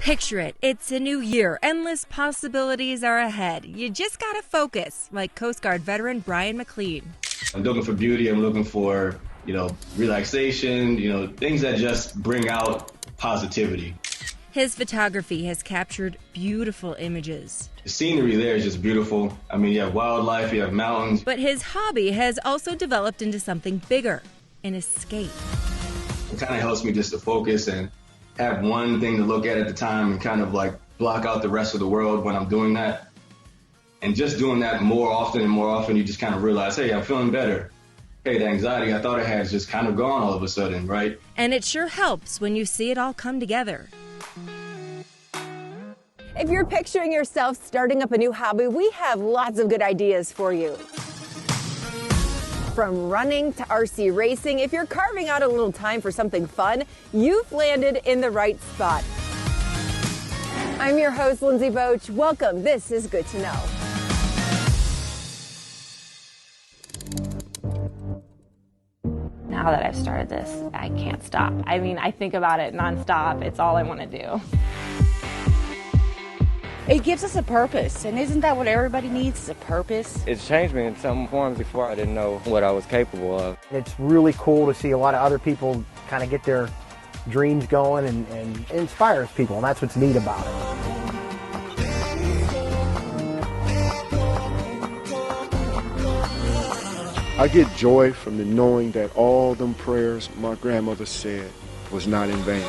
Picture it. It's a new year. Endless possibilities are ahead. You just gotta focus, like Coast Guard veteran Brian McLean. I'm looking for beauty. I'm looking for, relaxation, things that just bring out positivity. His photography has captured beautiful images. The scenery there is just beautiful. I mean, you have wildlife, you have mountains. But his hobby has also developed into something bigger, an escape. It kind of helps me just to focus and have one thing to look at the time and kind of like block out the rest of the world when I'm doing that. And just doing that more often and more often, you just kind of realize, hey, I'm feeling better. Hey, the anxiety I thought I had is just kind of gone all of a sudden, right? And it sure helps when you see it all come together. If you're picturing yourself starting up a new hobby, we have lots of good ideas for you. From running to RC racing, if you're carving out a little time for something fun, you've landed in the right spot. I'm your host, Lindsay Boach. Welcome. This is Good to Know. Now that I've started this, I can't stop. I mean, I think about it nonstop. It's all I want to do. It gives us a purpose, and isn't that what everybody needs, is a purpose? It's changed me in some forms. Before I didn't know what I was capable of. It's really cool to see a lot of other people kind of get their dreams going and it inspires people, and that's what's neat about it. I get joy from the knowing that all them prayers my grandmother said was not in vain.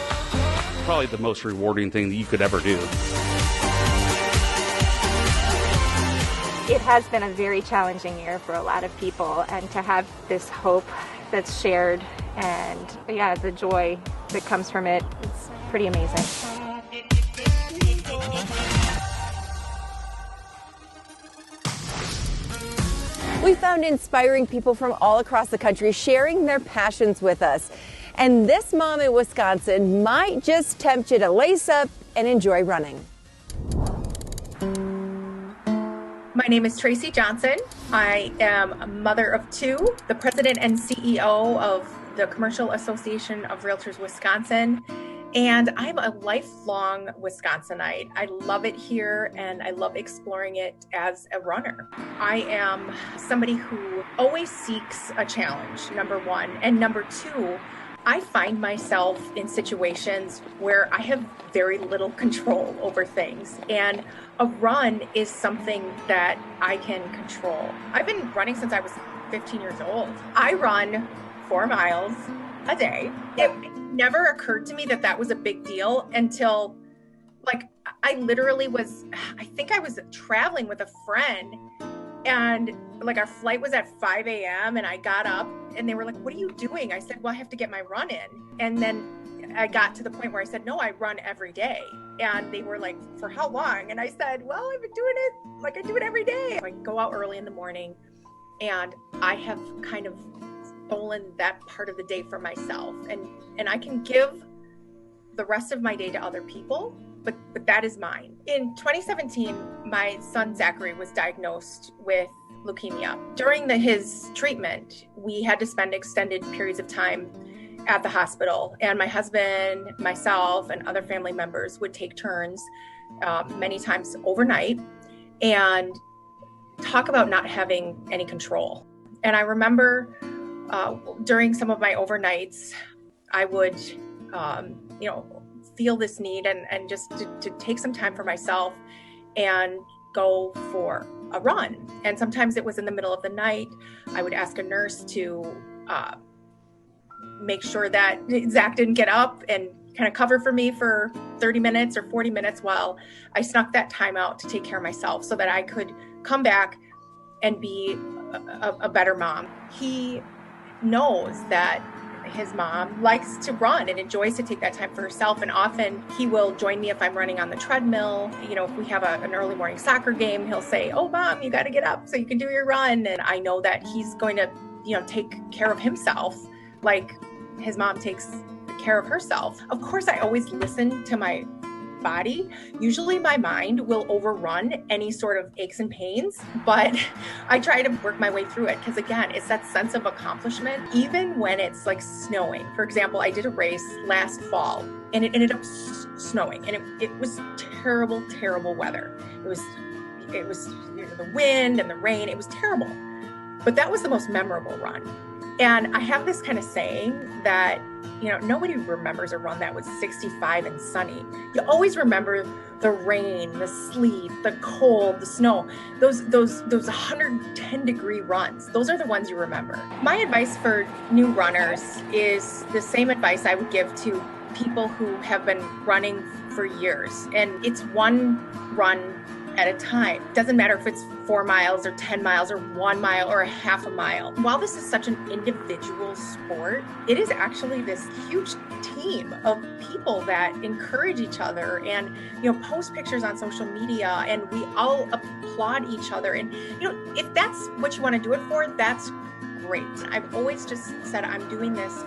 Probably the most rewarding thing that you could ever do. It has been a very challenging year for a lot of people, and to have this hope that's shared and the joy that comes from it, it's pretty amazing. We found inspiring people from all across the country sharing their passions with us. And this mom in Wisconsin might just tempt you to lace up and enjoy running. My name is Tracy Johnson. I am a mother of two, the president and CEO of the Commercial Association of Realtors Wisconsin, and I'm a lifelong Wisconsinite. I love it here and I love exploring it as a runner. I am somebody who always seeks a challenge, number one, and number two, I find myself in situations where I have very little control over things, and a run is something that I can control. I've been running since I was 15 years old. I run 4 miles a day. It never occurred to me that that was a big deal until, I literally I think I was traveling with a friend, and our flight was at 5 a.m. and I got up and they were like, "What are you doing?" I said, "Well, I have to get my run in." And then I got to the point where I said, "No, I run every day." And they were like, "For how long?" And I said, "Well, I've been doing it, I do it every day." I go out early in the morning, and I have kind of stolen that part of the day for myself. And I can give the rest of my day to other people, but that is mine. In 2017, my son Zachary was diagnosed with leukemia. During his treatment, we had to spend extended periods of time at the hospital, and my husband, myself, and other family members would take turns many times overnight and talk about not having any control. And I remember during some of my overnights, I would feel this need and just to take some time for myself and go for a run. And sometimes it was in the middle of the night. I would ask a nurse to make sure that Zach didn't get up and kind of cover for me for 30 minutes or 40 minutes while I snuck that time out to take care of myself so that I could come back and be a better mom. He knows that his mom likes to run and enjoys to take that time for herself. And often he will join me if I'm running on the treadmill. If we have an early morning soccer game, he'll say, "Oh, Mom, you got to get up so you can do your run." And I know that he's going to, take care of himself like his mom takes care of herself. Of course, I always listen to my body. Usually my mind will overrun any sort of aches and pains, but I try to work my way through it because, again, it's that sense of accomplishment, even when it's snowing. For example, I did a race last fall and it ended up snowing, and it was terrible, terrible weather. It was the wind and the rain. It was terrible, but that was the most memorable run. And I have this kind of saying that, nobody remembers a run that was 65 and sunny. You always remember the rain, the sleet, the cold, the snow, those 110-degree runs. Those are the ones you remember. My advice for new runners is the same advice I would give to people who have been running for years. And it's one run at a time. Doesn't matter if it's 4 miles or 10 miles or 1 mile or a half a mile. While this is such an individual sport, it is actually this huge team of people that encourage each other and, post pictures on social media, and we all applaud each other. And, if that's what you want to do it for, that's great. I've always just said I'm doing this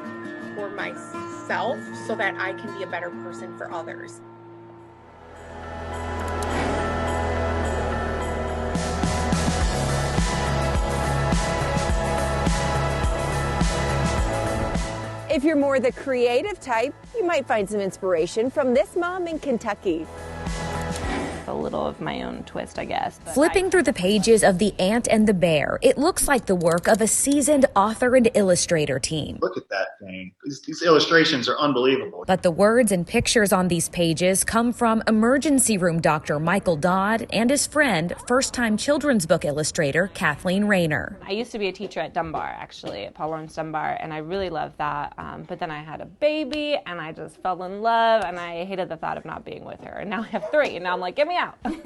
for myself so that I can be a better person for others. If you're more the creative type, you might find some inspiration from this mom in Kentucky. A little of my own twist, I guess. Flipping through the pages of The Ant and the Bear, it looks like the work of a seasoned author and illustrator team. Look at that thing. These illustrations are unbelievable. But the words and pictures on these pages come from emergency room doctor Michael Dodd and his friend, first-time children's book illustrator Kathleen Rayner. I used to be a teacher at Dunbar, actually, at Paul Laurence Dunbar, and I really loved that. But then I had a baby, and I just fell in love, and I hated the thought of not being with her. And now I have 3, and now I'm like, get me out.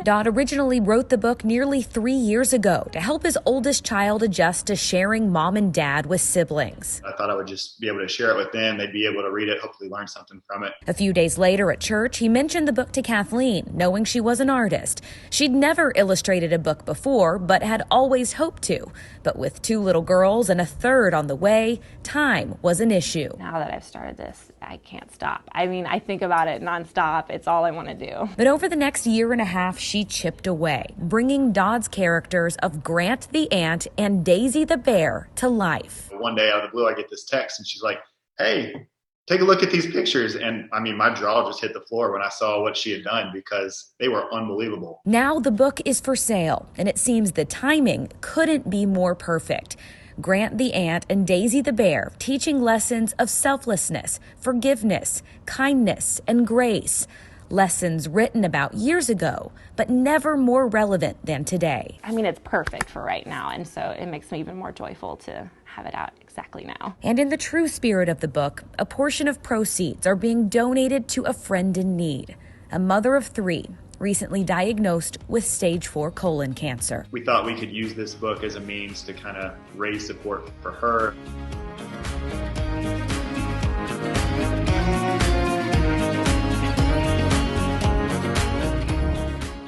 Dodd originally wrote the book nearly 3 years ago to help his oldest child adjust to sharing mom and dad with siblings. I thought I would just be able to share it with them. They'd be able to read it, hopefully learn something from it. A few days later at church, he mentioned the book to Kathleen, knowing she was an artist. She'd never illustrated a book before, but had always hoped to. But with 2 little girls and a third on the way, time was an issue. Now that I've started this, I can't stop. I mean, I think about it nonstop. It's all I want to do. But over the next year and a half, she chipped away, bringing Dodd's characters of Grant the Ant and Daisy the Bear to life. One day out of the blue, I get this text, and she's like, hey, take a look at these pictures. And I mean, my jaw just hit the floor when I saw what she had done, because they were unbelievable. Now the book is for sale, and it seems the timing couldn't be more perfect. Grant the Ant and Daisy the Bear teaching lessons of selflessness, forgiveness, kindness, and grace. Lessons written about years ago, but never more relevant than today. I mean, it's perfect for right now, and so it makes me even more joyful to have it out exactly now. And in the true spirit of the book, a portion of proceeds are being donated to a friend in need, a mother of 3, recently diagnosed with stage 4 colon cancer. We thought we could use this book as a means to kind of raise support for her.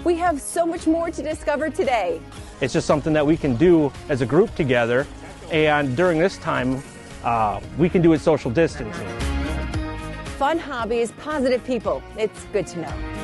We have so much more to discover today. It's just something that we can do as a group together, and during this time, we can do it social distancing. Fun hobbies, positive people. It's good to know.